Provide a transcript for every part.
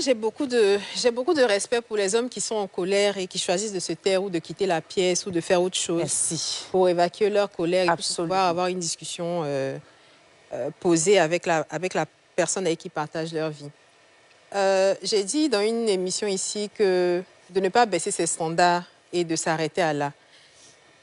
J'ai beaucoup de respect pour les hommes qui sont en colère et qui choisissent de se taire ou de quitter la pièce ou de faire autre chose. Merci. Pour évacuer leur colère et Absolument. pouvoir avoir une discussion posée avec la personne avec qui ils partagent leur vie. J'ai dit dans une émission ici que de ne pas baisser ses standards et de s'arrêter à là.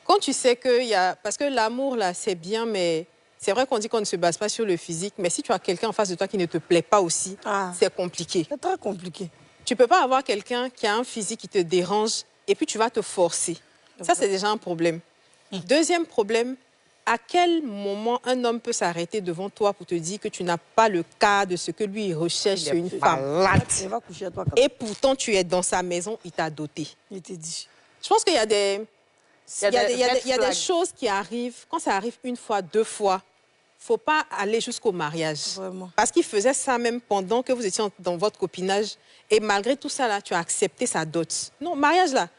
Quand tu sais qu'il y a... Parce que l'amour, là, c'est bien, mais... C'est vrai qu'on dit qu'on ne se base pas sur le physique, mais si tu as quelqu'un en face de toi qui ne te plaît pas aussi, c'est compliqué. C'est très compliqué. Tu ne peux pas avoir quelqu'un qui a un physique qui te dérange et puis tu vas te forcer. Ça, c'est déjà un problème. Deuxième problème, à quel moment un homme peut s'arrêter devant toi pour te dire que tu n'as pas le cas de ce que lui il recherche sur une femme? Il va coucher à toi comme et pourtant, tu es dans sa maison, il t'a doté. il te dit. Je pense qu'il y a des... Il y a des choses qui arrivent, quand ça arrive une fois, deux fois, il ne faut pas aller jusqu'au mariage. Vraiment. Parce qu'il faisait ça même pendant que vous étiez dans votre copinage. Et malgré tout ça, là, tu as accepté sa dot. Non, mariage, là,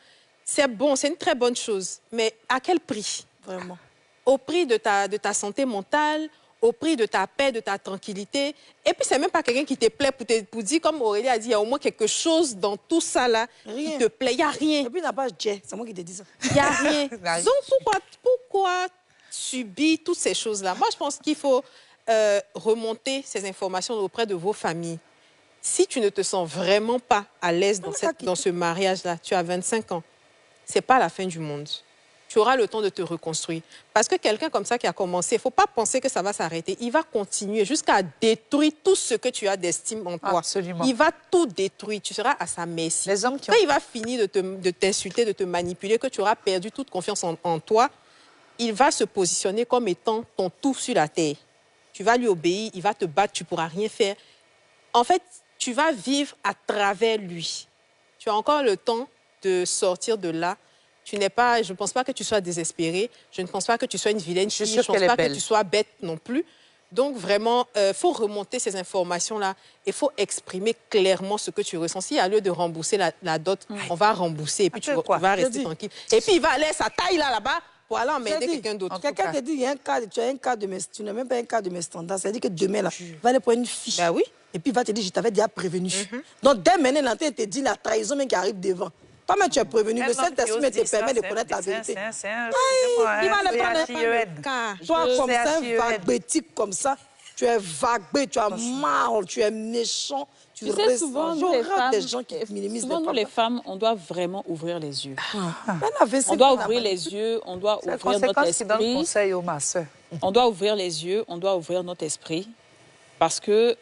c'est bon, c'est une très bonne chose. Mais à quel prix? Vraiment. Au prix de ta santé mentale, au prix de ta paix, de ta tranquillité. Et puis, c'est même pas quelqu'un qui te plaît pour dire, comme Aurélie a dit, il y a au moins quelque chose dans tout ça, là, qui te plaît. Il n'y a rien. Et puis, il n'a pas Jay. C'est moi qui te dis ça. Il n'y a rien. Donc, pourquoi subir toutes ces choses-là? Moi, je pense qu'il faut remonter ces informations auprès de vos familles. Si tu ne te sens vraiment pas à l'aise dans ce mariage-là, tu as 25 ans, ce n'est pas la fin du monde. Tu auras le temps de te reconstruire. Parce que quelqu'un comme ça qui a commencé, il ne faut pas penser que ça va s'arrêter. Il va continuer jusqu'à détruire tout ce que tu as d'estime en toi. Absolument. Il va tout détruire. Tu seras à sa merci. Les hommes qui Quand il va finir de t'insulter, de te manipuler, que tu auras perdu toute confiance en toi, il va se positionner comme étant ton tout sur la terre. Tu vas lui obéir, il va te battre, tu ne pourras rien faire. En fait, tu vas vivre à travers lui. Tu as encore le temps de sortir de là. Je ne pense pas que tu sois désespérée. Je ne pense pas que tu sois une vilaine fille. Je ne pense pas que tu sois bête non plus. Donc, vraiment, il faut remonter ces informations-là. Il faut exprimer clairement ce que tu ressens. Si à lieu de rembourser la dot, on va rembourser et puis tu vas rester tranquille. Et puis, il va aller à sa taille là-bas pour aller emmerder quelqu'un d'autre. Quelqu'un te dit, il y a un cas, tu as un cas de mes... Tu n'as même pas un cas de mes standards. C'est-à-dire que demain, là, il va aller prendre une fiche. Ben oui. Et puis, il va te dire, je t'avais déjà prévenu. Donc, dès maintenant, il te dit la trahison même qui arrive devant. Toi-même, tu es prévenu. Le Saint-Esprit te permet de connaître la vérité. Il va aller prendre. Toi, comme ça, un vagbétique comme ça, tu es vagbé, tu as mal, tu es méchant. Tu sais, souvent, nous, les femmes, des gens qui minimisent souvent, nous, les femmes, on doit vraiment ouvrir les yeux. On doit ouvrir les yeux, on doit ouvrir notre esprit. On doit ouvrir les yeux, on doit ouvrir notre esprit. Parce que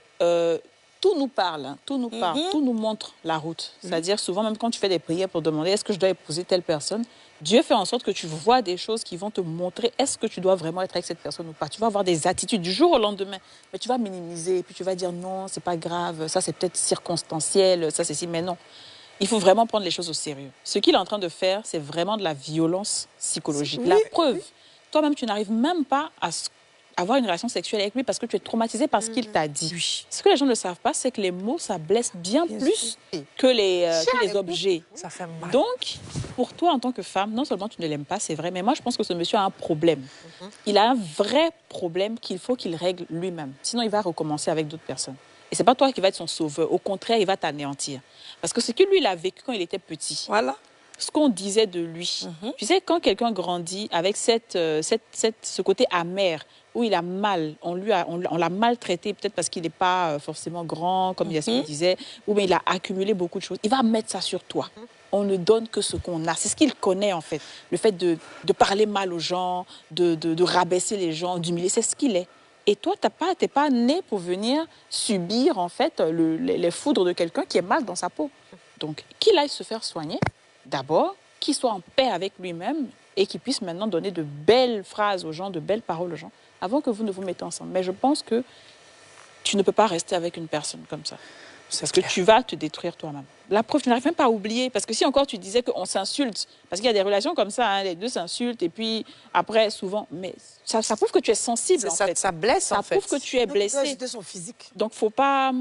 tout nous parle, hein, tout nous parle, tout nous montre la route. C'est-à-dire, souvent, même quand tu fais des prières pour demander est-ce que je dois épouser telle personne, Dieu fait en sorte que tu vois des choses qui vont te montrer est-ce que tu dois vraiment être avec cette personne ou pas. Tu vas avoir des attitudes du jour au lendemain, mais tu vas minimiser, et puis tu vas dire non, c'est pas grave, ça c'est peut-être circonstanciel, ça c'est si, mais non. Il faut vraiment prendre les choses au sérieux. Ce qu'il est en train de faire, c'est vraiment de la violence psychologique. La preuve, toi-même, tu n'arrives même pas à avoir une relation sexuelle avec lui parce que tu es traumatisé par ce qu'il t'a dit. Ce que les gens ne savent pas, c'est que les mots, ça blesse bien plus que les objets. Ça fait mal. Donc, pour toi, en tant que femme, non seulement tu ne l'aimes pas, c'est vrai, mais moi, je pense que ce monsieur a un problème. Il a un vrai problème qu'il faut qu'il règle lui-même. Sinon, il va recommencer avec d'autres personnes. Et ce n'est pas toi qui vas être son sauveur. Au contraire, il va t'anéantir. Parce que ce que lui, il a vécu quand il était petit, ce qu'on disait de lui. Tu sais, quand quelqu'un grandit avec ce côté amer, où il a mal, on l'a maltraité, peut-être parce qu'il n'est pas forcément grand, comme Yasmine disait, ou bien il a accumulé beaucoup de choses. Il va mettre ça sur toi. On ne donne que ce qu'on a. C'est ce qu'il connaît, en fait. Le fait de parler mal aux gens, de rabaisser les gens, d'humilier, c'est ce qu'il est. Et toi, tu n'es pas né pour venir subir, en fait, les foudres de quelqu'un qui est mal dans sa peau. Donc, qu'il aille se faire soigner, d'abord, qu'il soit en paix avec lui-même et qu'il puisse maintenant donner de belles phrases aux gens, de belles paroles aux gens, avant que vous ne vous mettez ensemble. Mais je pense que tu ne peux pas rester avec une personne comme ça. Parce que tu vas te détruire toi-même. La preuve, tu n'arrives même pas à oublier. Parce que si encore tu disais qu'on s'insulte, parce qu'il y a des relations comme ça, hein, les deux s'insultent, et puis après, souvent, mais ça prouve que tu es sensible, en fait. Ça blesse, en fait. Ça prouve que tu es blessé. Son physique. Donc, faut pas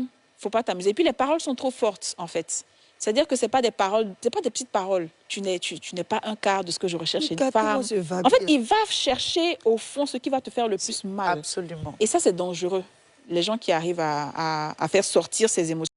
t'amuser. Et puis, les paroles sont trop fortes, en fait. C'est-à-dire que ce n'est pas des paroles, ce n'est pas des petites paroles. Tu n'es pas un quart de ce que je recherche chez une femme. En fait, il va chercher, au fond, ce qui va te faire le plus mal. Absolument. Et ça, c'est dangereux. Les gens qui arrivent à faire sortir ces émotions.